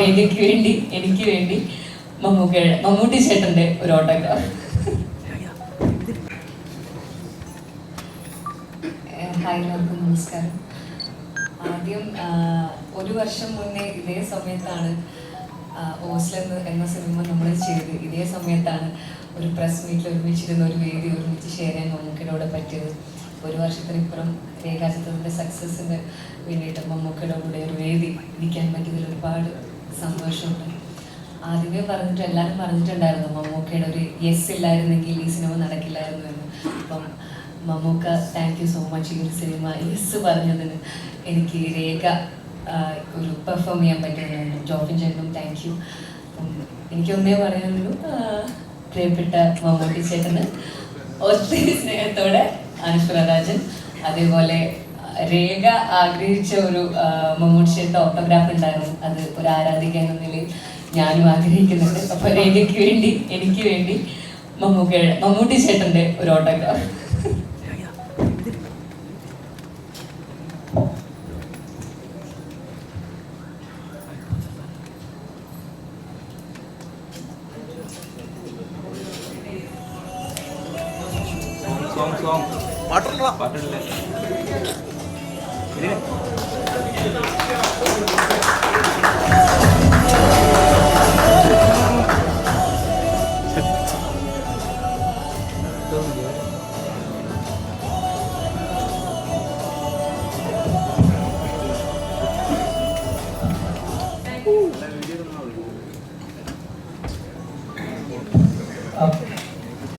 രേഖയ്ക്ക് വേണ്ടി എനിക്ക് വേണ്ടി മമ്മൂട്ടി ചേട്ടൻ്റെ ഒരു ഓട്ടോഗ്രാഫ്. ഹായ്, എല്ലാവർക്കും നമസ്കാരം. ആദ്യം ഒരു വർഷം മുന്നേ ഇതേ സമയത്താണ് ഓസ്ലർ എന്ന സിനിമ നമ്മൾ ചെയ്ത്. ഇതേ സമയത്താണ് ഒരു പ്രസ് മീറ്റിൽ ഒരുമിച്ചിരുന്ന ഒരു വേദി ഒരുമിച്ച് ഷെയർ ചെയ്യാൻ മമ്മൂക്കയോടെ പറ്റിയത്. ഒരു വർഷത്തിനിപ്പുറം രേഖാചിത്രത്തിൻ്റെ സക്സസിന് വേണ്ടിയിട്ട് മമ്മൂക്കയുടെ കൂടെ ഒരു വേദി ഇരിക്കാൻ പറ്റിയതിൽ ഒരുപാട് സന്തോഷമുണ്ട്. ആദ്യമേ എല്ലാവരും പറഞ്ഞിട്ടുണ്ടായിരുന്നു മമ്മൂക്കയുടെ ഒരു യെസ് ഇല്ലായിരുന്നെങ്കിൽ ഈ സിനിമ നടക്കില്ലായിരുന്നു എന്ന്. അപ്പം Mammukka thank you so much. ഈ ഒരു സിനിമ യെസ് പറഞ്ഞതിന് എനിക്ക് രേഖ ഒരു പെർഫോം ചെയ്യാൻ പറ്റുന്നുണ്ട്. ജോബിൻ ചേട്ടനും താങ്ക് യു. അപ്പം എനിക്കൊന്നേ പറയാനുള്ളൂ, പ്രിയപ്പെട്ട മമ്മൂട്ടി ചേട്ടന് ഒത്തിരി സ്നേഹത്തോടെ അനുഷ്വര രാജൻ. അതേപോലെ രേഖ ആഗ്രഹിച്ച ഒരു മമ്മൂട്ടി ചേട്ടൻ്റെ ഓട്ടോഗ്രാഫ് ഉണ്ടായിരുന്നു. അത് ഒരു ആരാധിക എന്ന നിലയിൽ ഞാനും ആഗ്രഹിക്കുന്നുണ്ട്. അപ്പോൾ രേഖയ്ക്ക് വേണ്ടി എനിക്ക് വേണ്ടി മമ്മൂട്ടി ചേട്ടൻ്റെ ഒരു ഓട്ടോഗ്രാഫ്. പാട്ടില്ല